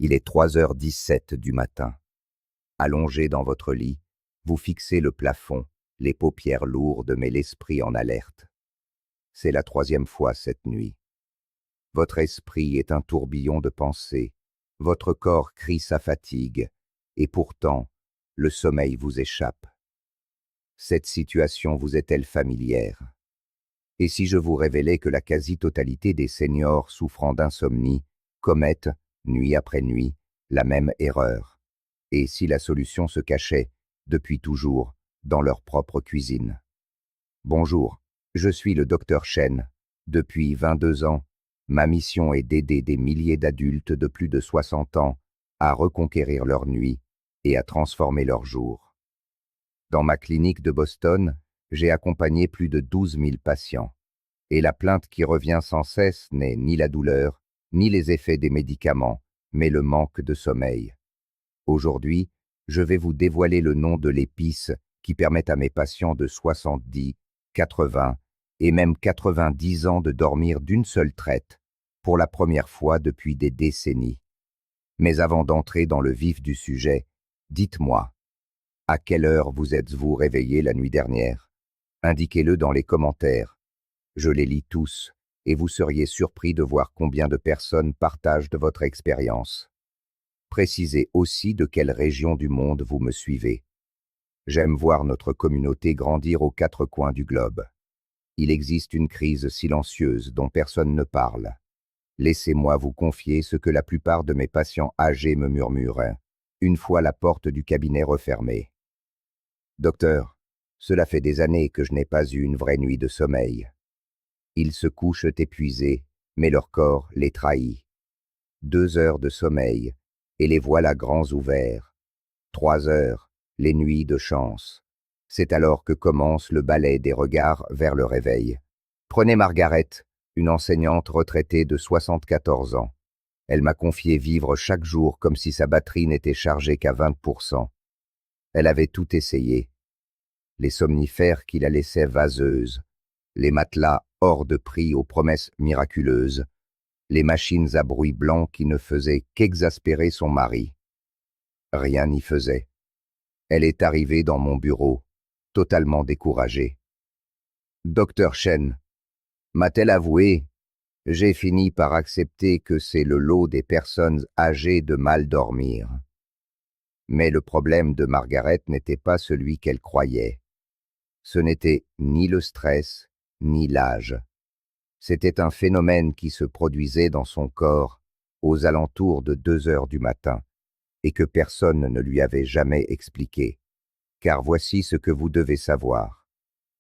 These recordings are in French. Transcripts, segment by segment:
Il est 3h17 du matin. Allongé dans votre lit, vous fixez le plafond, les paupières lourdes mais l'esprit en alerte. C'est la 3e fois cette nuit. Votre esprit est un tourbillon de pensées, votre corps crie sa fatigue, et pourtant, le sommeil vous échappe. Cette situation vous est-elle familière? Et si je vous révélais que la quasi-totalité des seniors souffrant d'insomnie commettent, nuit après nuit, la même erreur? Et si la solution se cachait, depuis toujours, dans leur propre cuisine? Bonjour, je suis le Dr Chen. Depuis 22 ans, ma mission est d'aider des milliers d'adultes de plus de 60 ans à reconquérir leur nuit et à transformer leur jour. Dans ma clinique de Boston, j'ai accompagné plus de 12 000 patients. Et la plainte qui revient sans cesse n'est ni la douleur, ni les effets des médicaments, mais le manque de sommeil. Aujourd'hui, je vais vous dévoiler le nom de l'épice qui permet à mes patients de 70, 80 et même 90 ans de dormir d'une seule traite, pour la première fois depuis des décennies. Mais avant d'entrer dans le vif du sujet, dites-moi, à quelle heure vous êtes-vous réveillé la nuit dernière? Indiquez-le dans les commentaires. Je les lis tous, et vous seriez surpris de voir combien de personnes partagent de votre expérience. Précisez aussi de quelle région du monde vous me suivez. J'aime voir notre communauté grandir aux 4 coins du globe. Il existe une crise silencieuse dont personne ne parle. Laissez-moi vous confier ce que la plupart de mes patients âgés me murmurent, une fois la porte du cabinet refermée. Docteur, cela fait des années que je n'ai pas eu une vraie nuit de sommeil. Ils se couchent épuisés, mais leur corps les trahit. 2 heures de sommeil, et les voilà grands ouverts. 3 heures, les nuits de chance. C'est alors que commence le ballet des regards vers le réveil. Prenez Margaret, une enseignante retraitée de 74 ans. Elle m'a confié vivre chaque jour comme si sa batterie n'était chargée qu'à 20%. Elle avait tout essayé. Les somnifères qui la laissaient vaseuse, les matelas hors de prix aux promesses miraculeuses, les machines à bruit blanc qui ne faisaient qu'exaspérer son mari. Rien n'y faisait. Elle est arrivée dans mon bureau, totalement découragée. Docteur Chen, m'a-t-elle avoué, j'ai fini par accepter que c'est le lot des personnes âgées de mal dormir. Mais le problème de Margaret n'était pas celui qu'elle croyait. Ce n'était ni le stress, ni l'âge. C'était un phénomène qui se produisait dans son corps aux alentours de 2 heures du matin et que personne ne lui avait jamais expliqué. Car voici ce que vous devez savoir.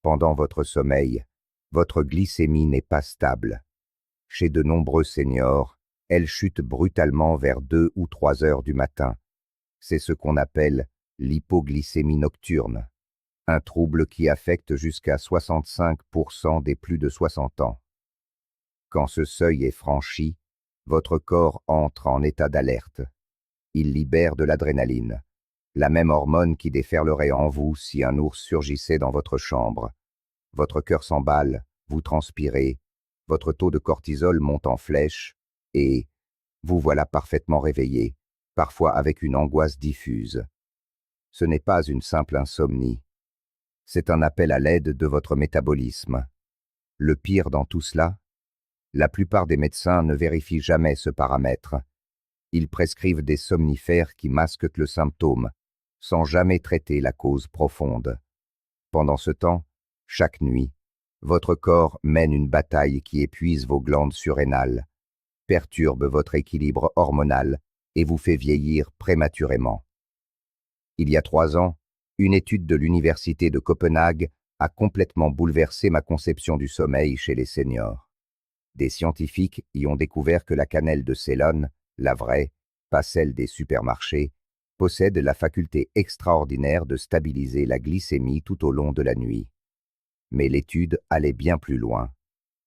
Pendant votre sommeil, votre glycémie n'est pas stable. Chez de nombreux seniors, elle chute brutalement vers 2 ou 3 heures du matin. C'est ce qu'on appelle l'hypoglycémie nocturne, un trouble qui affecte jusqu'à 65% des plus de 60 ans. Quand ce seuil est franchi, votre corps entre en état d'alerte. Il libère de l'adrénaline, la même hormone qui déferlerait en vous si un ours surgissait dans votre chambre. Votre cœur s'emballe, vous transpirez, votre taux de cortisol monte en flèche, et vous voilà parfaitement réveillé, parfois avec une angoisse diffuse. Ce n'est pas une simple insomnie. C'est un appel à l'aide de votre métabolisme. Le pire dans tout cela, la plupart des médecins ne vérifient jamais ce paramètre. Ils prescrivent des somnifères qui masquent le symptôme, sans jamais traiter la cause profonde. Pendant ce temps, chaque nuit, votre corps mène une bataille qui épuise vos glandes surrénales, perturbe votre équilibre hormonal et vous fait vieillir prématurément. Il y a 3 ans, une étude de l'Université de Copenhague a complètement bouleversé ma conception du sommeil chez les seniors. Des scientifiques y ont découvert que la cannelle de Ceylan, la vraie, pas celle des supermarchés, possède la faculté extraordinaire de stabiliser la glycémie tout au long de la nuit. Mais l'étude allait bien plus loin.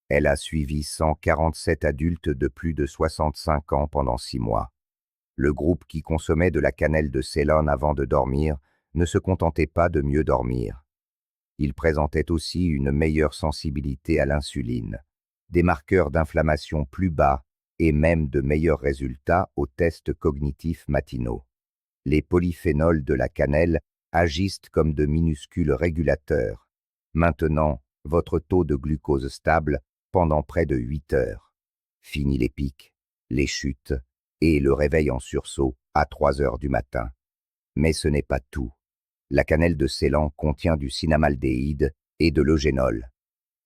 Elle a suivi 147 adultes de plus de 65 ans pendant 6 mois. Le groupe qui consommait de la cannelle de Ceylan avant de dormir ne se contentait pas de mieux dormir. Il présentait aussi une meilleure sensibilité à l'insuline, des marqueurs d'inflammation plus bas et même de meilleurs résultats aux tests cognitifs matinaux. Les polyphénols de la cannelle agissent comme de minuscules régulateurs, maintenant votre taux de glucose stable pendant près de 8 heures. Fini les pics, les chutes et le réveil en sursaut à 3 heures du matin. Mais ce n'est pas tout. La cannelle de Ceylan contient du cinnamaldéhyde et de l'eugénol.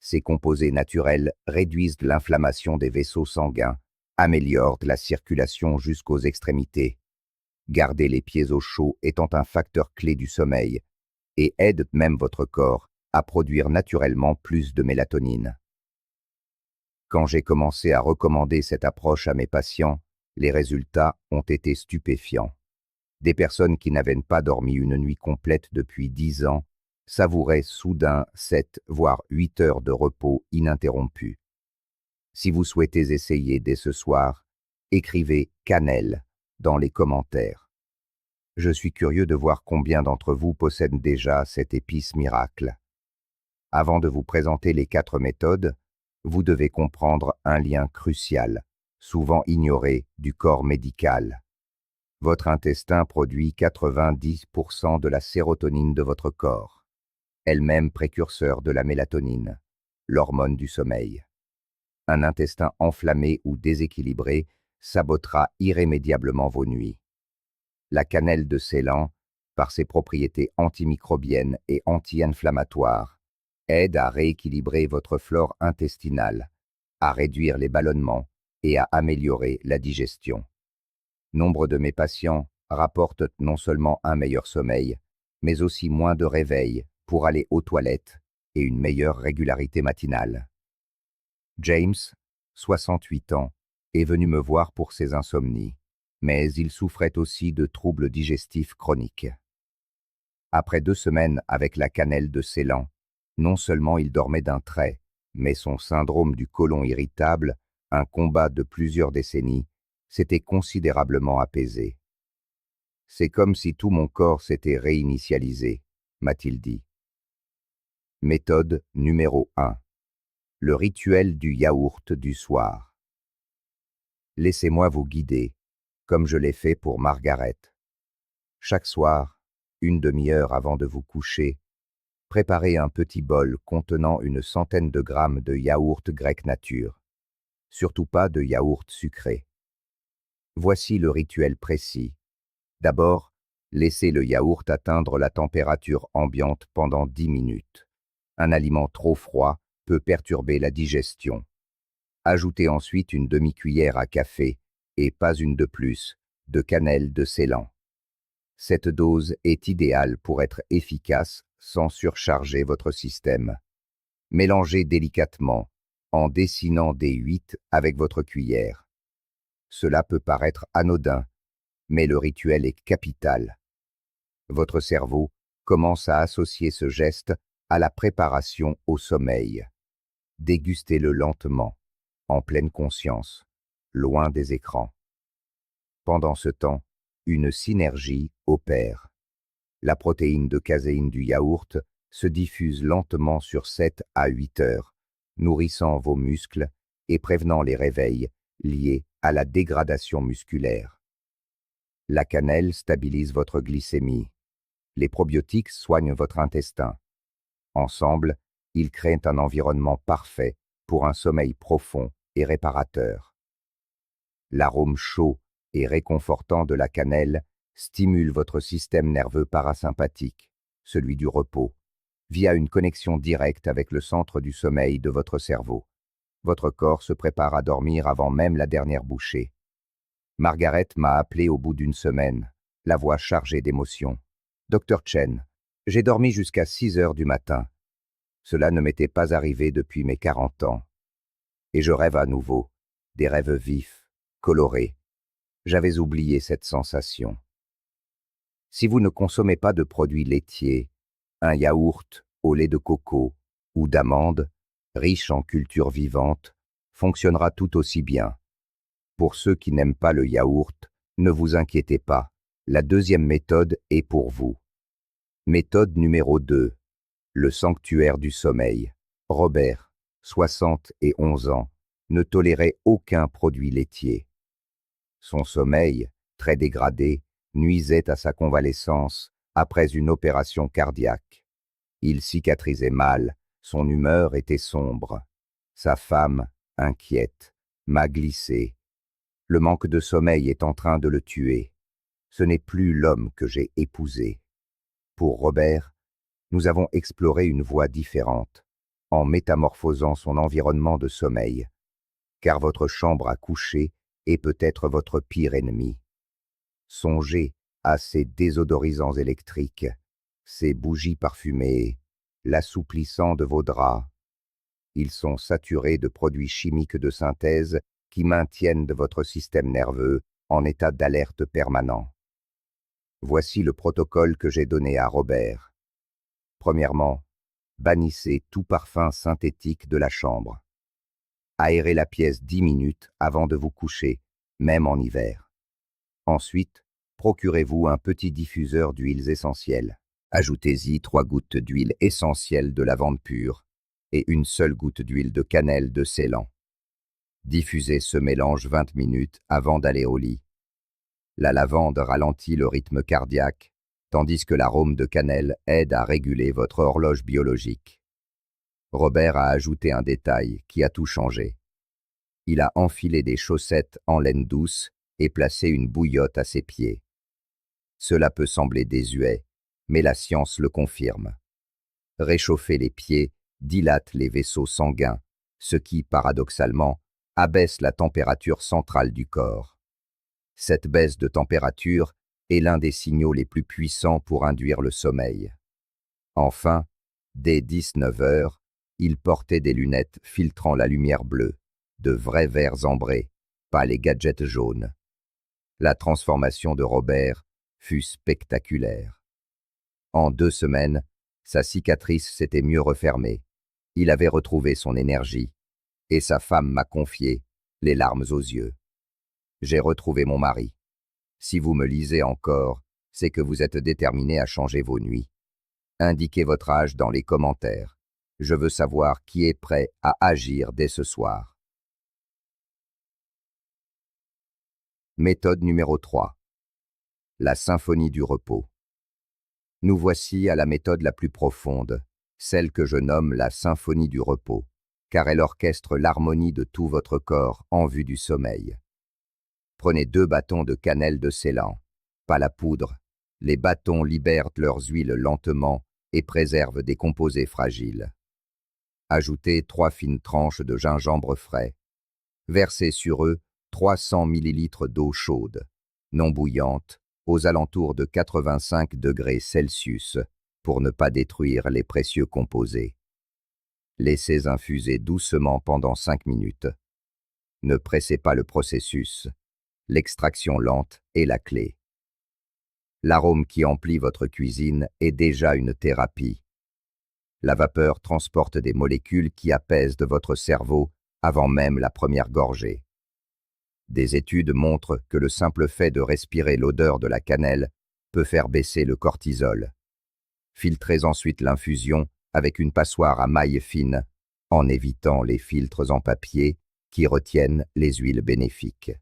Ces composés naturels réduisent l'inflammation des vaisseaux sanguins, améliorent la circulation jusqu'aux extrémités. Garder les pieds au chaud étant un facteur clé du sommeil et aide même votre corps à produire naturellement plus de mélatonine. Quand j'ai commencé à recommander cette approche à mes patients, les résultats ont été stupéfiants. Des personnes qui n'avaient pas dormi une nuit complète depuis 10 ans savouraient soudain 7 voire 8 heures de repos ininterrompu. Si vous souhaitez essayer dès ce soir, écrivez « cannelle » dans les commentaires. Je suis curieux de voir combien d'entre vous possèdent déjà cette épice miracle. Avant de vous présenter les 4 méthodes, vous devez comprendre un lien crucial, souvent ignoré, du corps médical. Votre intestin produit 90% de la sérotonine de votre corps, elle-même précurseur de la mélatonine, l'hormone du sommeil. Un intestin enflammé ou déséquilibré sabotera irrémédiablement vos nuits. La cannelle de Ceylan, par ses propriétés antimicrobiennes et anti-inflammatoires, aide à rééquilibrer votre flore intestinale, à réduire les ballonnements et à améliorer la digestion. Nombre de mes patients rapportent non seulement un meilleur sommeil, mais aussi moins de réveil pour aller aux toilettes et une meilleure régularité matinale. James, 68 ans, est venu me voir pour ses insomnies, mais il souffrait aussi de troubles digestifs chroniques. Après 2 semaines avec la cannelle de Ceylan, non seulement il dormait d'un trait, mais son syndrome du côlon irritable, un combat de plusieurs décennies, s'était considérablement apaisé. C'est comme si tout mon corps s'était réinitialisé, m'a-t-il dit. Méthode numéro 1. Le rituel du yaourt du soir. Laissez-moi vous guider, comme je l'ai fait pour Margaret. Chaque soir, une demi-heure avant de vous coucher, préparez un petit bol contenant une centaine de grammes de yaourt grec nature. Surtout pas de yaourt sucré. Voici le rituel précis. D'abord, laissez le yaourt atteindre la température ambiante pendant 10 minutes. Un aliment trop froid peut perturber la digestion. Ajoutez ensuite une demi-cuillère à café, et pas une de plus, de cannelle de Ceylan. Cette dose est idéale pour être efficace sans surcharger votre système. Mélangez délicatement, en dessinant des 8 avec votre cuillère. Cela peut paraître anodin, mais le rituel est capital. Votre cerveau commence à associer ce geste à la préparation au sommeil. Dégustez-le lentement, en pleine conscience, loin des écrans. Pendant ce temps, une synergie opère. La protéine de caséine du yaourt se diffuse lentement sur 7 à 8 heures, nourrissant vos muscles et prévenant les réveils liés à la dégradation musculaire. La cannelle stabilise votre glycémie. Les probiotiques soignent votre intestin. Ensemble, ils créent un environnement parfait pour un sommeil profond et réparateur. L'arôme chaud et réconfortant de la cannelle stimule votre système nerveux parasympathique, celui du repos, via une connexion directe avec le centre du sommeil de votre cerveau. Votre corps se prépare à dormir avant même la dernière bouchée. Margaret m'a appelé au bout d'une semaine, la voix chargée d'émotion. « Dr Chen, j'ai dormi jusqu'à 6 heures du matin. Cela ne m'était pas arrivé depuis mes 40 ans. Et je rêve à nouveau, des rêves vifs, colorés. J'avais oublié cette sensation. » Si vous ne consommez pas de produits laitiers, un yaourt au lait de coco ou d'amande, riche en culture vivante, fonctionnera tout aussi bien. Pour ceux qui n'aiment pas le yaourt, ne vous inquiétez pas, la deuxième méthode est pour vous. Méthode numéro 2. Le sanctuaire du sommeil. Robert, 71 ans, ne tolérait aucun produit laitier. Son sommeil, très dégradé, nuisait à sa convalescence après une opération cardiaque. Il cicatrisait mal, son humeur était sombre. Sa femme, inquiète, m'a glissé. Le manque de sommeil est en train de le tuer. Ce n'est plus l'homme que j'ai épousé. Pour Robert, nous avons exploré une voie différente, en métamorphosant son environnement de sommeil, car votre chambre à coucher est peut-être votre pire ennemi. Songez à ces désodorisants électriques, ces bougies parfumées, l'assouplissant de vos draps. Ils sont saturés de produits chimiques de synthèse qui maintiennent votre système nerveux en état d'alerte permanent. Voici le protocole que j'ai donné à Robert. Premièrement, bannissez tout parfum synthétique de la chambre. Aérez la pièce 10 minutes avant de vous coucher, même en hiver. Ensuite, procurez-vous un petit diffuseur d'huiles essentielles. Ajoutez-y 3 gouttes d'huile essentielle de lavande pure et une seule goutte d'huile de cannelle de Ceylan. Diffusez ce mélange 20 minutes avant d'aller au lit. La lavande ralentit le rythme cardiaque, tandis que l'arôme de cannelle aide à réguler votre horloge biologique. Robert a ajouté un détail qui a tout changé. Il a enfilé des chaussettes en laine douce et placé une bouillotte à ses pieds. Cela peut sembler désuet, mais la science le confirme. Réchauffer les pieds dilate les vaisseaux sanguins, ce qui, paradoxalement, abaisse la température centrale du corps. Cette baisse de température est l'un des signaux les plus puissants pour induire le sommeil. Enfin, dès 19 heures, il portait des lunettes filtrant la lumière bleue, de vrais verres ambrés, pas les gadgets jaunes. La transformation de Robert fut spectaculaire. En 2 semaines, sa cicatrice s'était mieux refermée. Il avait retrouvé son énergie, et sa femme m'a confié, les larmes aux yeux. J'ai retrouvé mon mari. Si vous me lisez encore, c'est que vous êtes déterminé à changer vos nuits. Indiquez votre âge dans les commentaires. Je veux savoir qui est prêt à agir dès ce soir. Méthode numéro 3. La symphonie du repos. Nous voici à la méthode la plus profonde, celle que je nomme la symphonie du repos, car elle orchestre l'harmonie de tout votre corps en vue du sommeil. Prenez 2 bâtons de cannelle de Ceylan, pas la poudre. Les bâtons libèrent leurs huiles lentement et préservent des composés fragiles. Ajoutez 3 fines tranches de gingembre frais. Versez sur eux 300 ml d'eau chaude, non bouillante, aux alentours de 85 degrés Celsius, pour ne pas détruire les précieux composés. Laissez infuser doucement pendant 5 minutes. Ne pressez pas le processus. L'extraction lente est la clé. L'arôme qui emplit votre cuisine est déjà une thérapie. La vapeur transporte des molécules qui apaisent votre cerveau avant même la première gorgée. Des études montrent que le simple fait de respirer l'odeur de la cannelle peut faire baisser le cortisol. Filtrez ensuite l'infusion avec une passoire à mailles fines, en évitant les filtres en papier qui retiennent les huiles bénéfiques.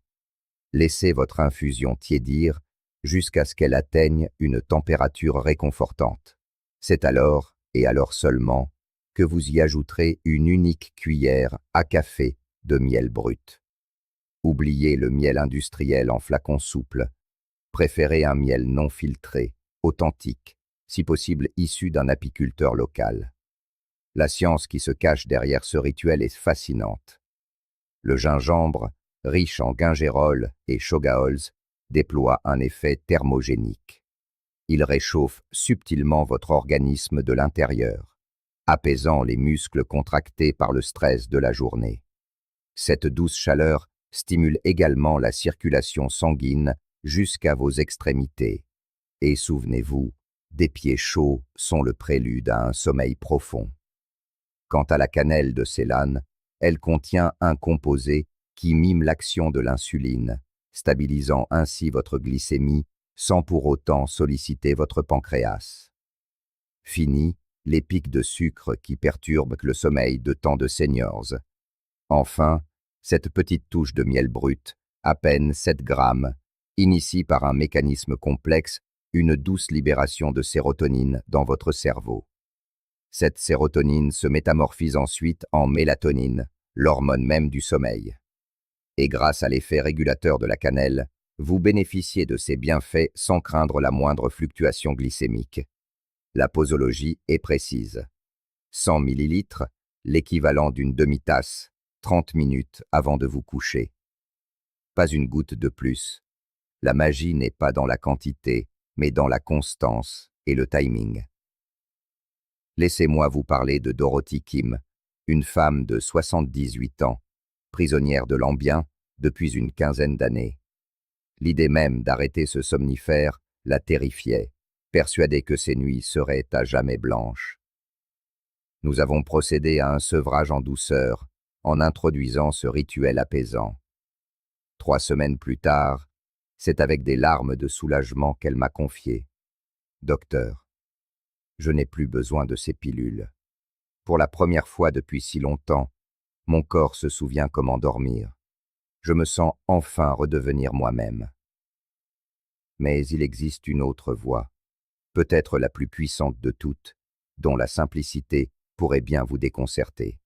Laissez votre infusion tiédir jusqu'à ce qu'elle atteigne une température réconfortante. C'est alors, et alors seulement, que vous y ajouterez une unique cuillère à café de miel brut. Oubliez le miel industriel en flacon souple. Préférez un miel non filtré, authentique, si possible issu d'un apiculteur local. La science qui se cache derrière ce rituel est fascinante. Le gingembre, riche en gingerol et shogaols, déploie un effet thermogénique. Il réchauffe subtilement votre organisme de l'intérieur, apaisant les muscles contractés par le stress de la journée. Cette douce chaleur stimule également la circulation sanguine jusqu'à vos extrémités. Et souvenez-vous, des pieds chauds sont le prélude à un sommeil profond. Quant à la cannelle de Ceylan, elle contient un composé qui mime l'action de l'insuline, stabilisant ainsi votre glycémie sans pour autant solliciter votre pancréas. Fini les pics de sucre qui perturbent le sommeil de tant de seniors. Enfin, Cette petite touche de miel brut, à peine 7 grammes, initie par un mécanisme complexe une douce libération de sérotonine dans votre cerveau. Cette sérotonine se métamorphise ensuite en mélatonine, l'hormone même du sommeil. Et grâce à l'effet régulateur de la cannelle, vous bénéficiez de ces bienfaits sans craindre la moindre fluctuation glycémique. La posologie est précise. 100 ml, l'équivalent d'une demi-tasse, 30 minutes avant de vous coucher. Pas une goutte de plus. La magie n'est pas dans la quantité, mais dans la constance et le timing. Laissez-moi vous parler de Dorothy Kim, une femme de 78 ans, prisonnière de l'ambien depuis une quinzaine d'années. L'idée même d'arrêter ce somnifère la terrifiait, persuadée que ses nuits seraient à jamais blanches. Nous avons procédé à un sevrage en douceur, en introduisant ce rituel apaisant. 3 semaines plus tard, c'est avec des larmes de soulagement qu'elle m'a confié. « Docteur, je n'ai plus besoin de ces pilules. Pour la première fois depuis si longtemps, mon corps se souvient comment dormir. Je me sens enfin redevenir moi-même. » Mais il existe une autre voie, peut-être la plus puissante de toutes, dont la simplicité pourrait bien vous déconcerter.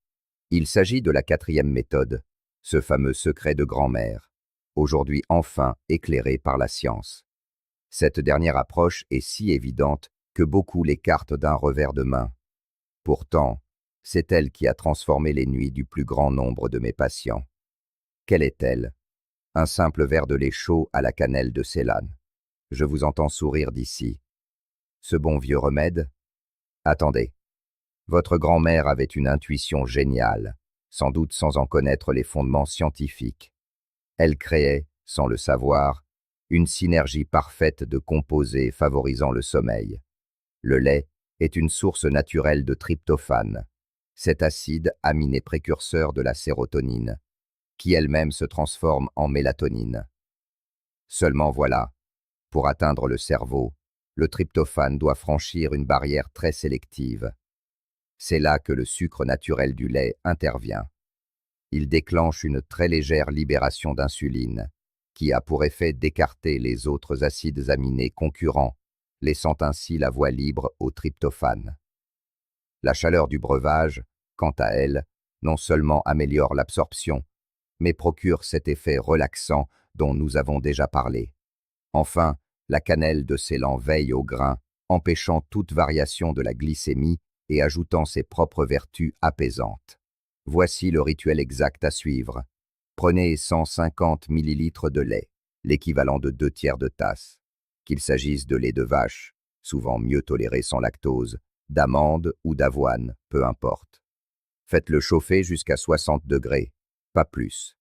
Il s'agit de la 4e méthode, ce fameux secret de grand-mère, aujourd'hui enfin éclairé par la science. Cette dernière approche est si évidente que beaucoup l'écartent d'un revers de main. Pourtant, c'est elle qui a transformé les nuits du plus grand nombre de mes patients. Quelle est-elle? Un simple verre de lait chaud à la cannelle de Ceylan. Je vous entends sourire d'ici. Ce bon vieux remède? Attendez. Votre grand-mère avait une intuition géniale, sans doute sans en connaître les fondements scientifiques. Elle créait, sans le savoir, une synergie parfaite de composés favorisant le sommeil. Le lait est une source naturelle de tryptophane, cet acide aminé précurseur de la sérotonine, qui elle-même se transforme en mélatonine. Seulement voilà, pour atteindre le cerveau, le tryptophane doit franchir une barrière très sélective. C'est là que le sucre naturel du lait intervient. Il déclenche une très légère libération d'insuline, qui a pour effet d'écarter les autres acides aminés concurrents, laissant ainsi la voie libre au tryptophane. La chaleur du breuvage, quant à elle, non seulement améliore l'absorption, mais procure cet effet relaxant dont nous avons déjà parlé. Enfin, la cannelle de Ceylan veille au grain, empêchant toute variation de la glycémie et ajoutant ses propres vertus apaisantes. Voici le rituel exact à suivre. Prenez 150 ml de lait, l'équivalent de 2/3 de tasse. Qu'il s'agisse de lait de vache, souvent mieux toléré sans lactose, d'amande ou d'avoine, peu importe. Faites-le chauffer jusqu'à 60 degrés, pas plus.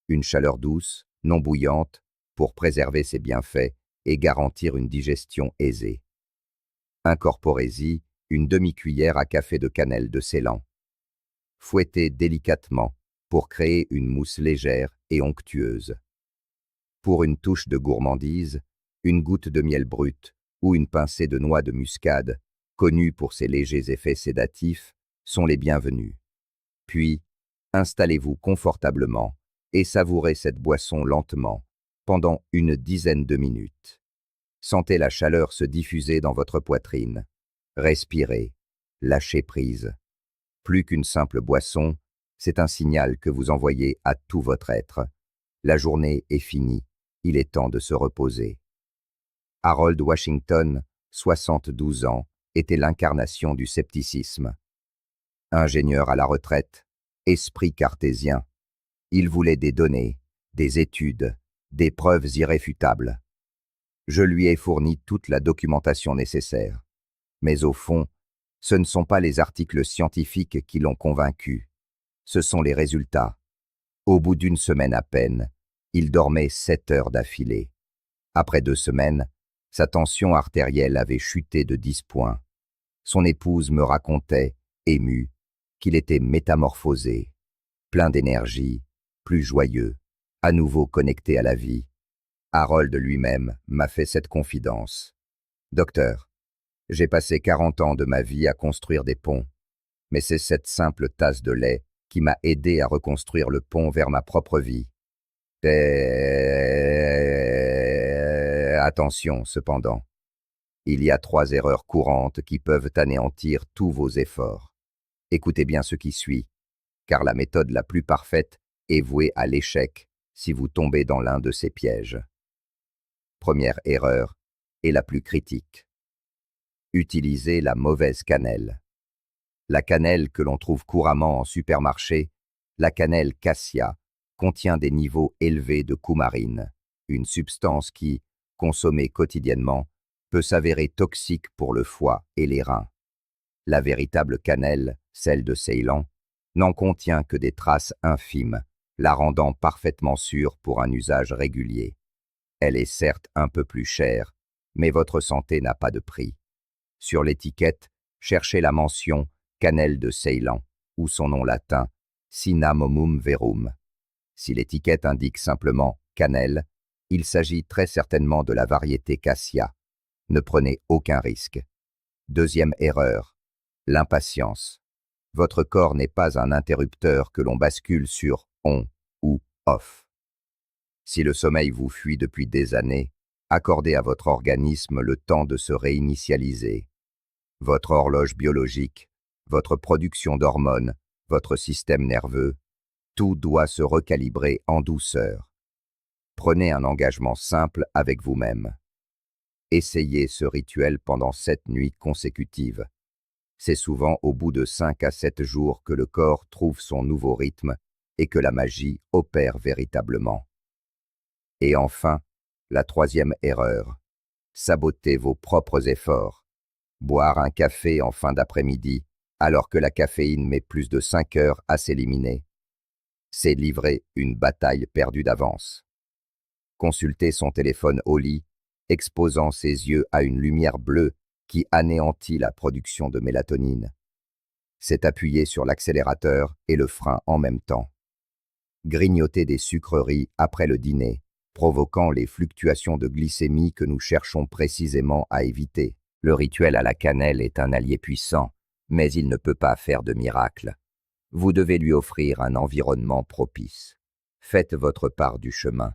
Une chaleur douce, non bouillante, pour préserver ses bienfaits et garantir une digestion aisée. Incorporez-y une demi-cuillère à café de cannelle de Ceylan. Fouettez délicatement pour créer une mousse légère et onctueuse. Pour une touche de gourmandise, une goutte de miel brut ou une pincée de noix de muscade, connue pour ses légers effets sédatifs, sont les bienvenus. Puis, installez-vous confortablement et savourez cette boisson lentement, pendant une dizaine de minutes. Sentez la chaleur se diffuser dans votre poitrine. Respirez, lâchez prise. Plus qu'une simple boisson, c'est un signal que vous envoyez à tout votre être. La journée est finie, il est temps de se reposer. Harold Washington, 72 ans, était l'incarnation du scepticisme. Ingénieur à la retraite, esprit cartésien, il voulait des données, des études, des preuves irréfutables. Je lui ai fourni toute la documentation nécessaire. Mais au fond, ce ne sont pas les articles scientifiques qui l'ont convaincu. Ce sont les résultats. Au bout d'une semaine à peine, il dormait 7 heures d'affilée. Après 2 semaines, sa tension artérielle avait chuté de 10 points. Son épouse me racontait, émue, qu'il était métamorphosé, plein d'énergie, plus joyeux, à nouveau connecté à la vie. Harold lui-même m'a fait cette confidence. « Docteur, j'ai passé 40 ans de ma vie à construire des ponts, mais c'est cette simple tasse de lait qui m'a aidé à reconstruire le pont vers ma propre vie. Attention, cependant. Il y a 3 erreurs courantes qui peuvent anéantir tous vos efforts. Écoutez bien ce qui suit, car la méthode la plus parfaite est vouée à l'échec si vous tombez dans l'un de ces pièges. Première erreur, et la plus critique. Utilisez la mauvaise cannelle. La cannelle que l'on trouve couramment en supermarché, la cannelle cassia, contient des niveaux élevés de coumarine, une substance qui, consommée quotidiennement, peut s'avérer toxique pour le foie et les reins. La véritable cannelle, celle de Ceylan, n'en contient que des traces infimes, la rendant parfaitement sûre pour un usage régulier. Elle est certes un peu plus chère, mais votre santé n'a pas de prix. Sur l'étiquette, cherchez la mention « cannelle de Ceylan » ou son nom latin « Cinnamomum verum ». Si l'étiquette indique simplement « cannelle », il s'agit très certainement de la variété cassia. Ne prenez aucun risque. Deuxième erreur, l'impatience. Votre corps n'est pas un interrupteur que l'on bascule sur « on » ou « off ». Si le sommeil vous fuit depuis des années, accordez à votre organisme le temps de se réinitialiser. Votre horloge biologique, votre production d'hormones, votre système nerveux, tout doit se recalibrer en douceur. Prenez un engagement simple avec vous-même. Essayez ce rituel pendant 7 nuits consécutives. C'est souvent au bout de 5 à 7 jours que le corps trouve son nouveau rythme et que la magie opère véritablement. Et enfin, la troisième erreur, saboter vos propres efforts. Boire un café en fin d'après-midi, alors que la caféine met plus de 5 heures à s'éliminer. C'est livrer une bataille perdue d'avance. Consulter son téléphone au lit, exposant ses yeux à une lumière bleue qui anéantit la production de mélatonine. C'est appuyer sur l'accélérateur et le frein en même temps. Grignoter des sucreries après le dîner, provoquant les fluctuations de glycémie que nous cherchons précisément à éviter. Le rituel à la cannelle est un allié puissant, mais il ne peut pas faire de miracle. Vous devez lui offrir un environnement propice. Faites votre part du chemin.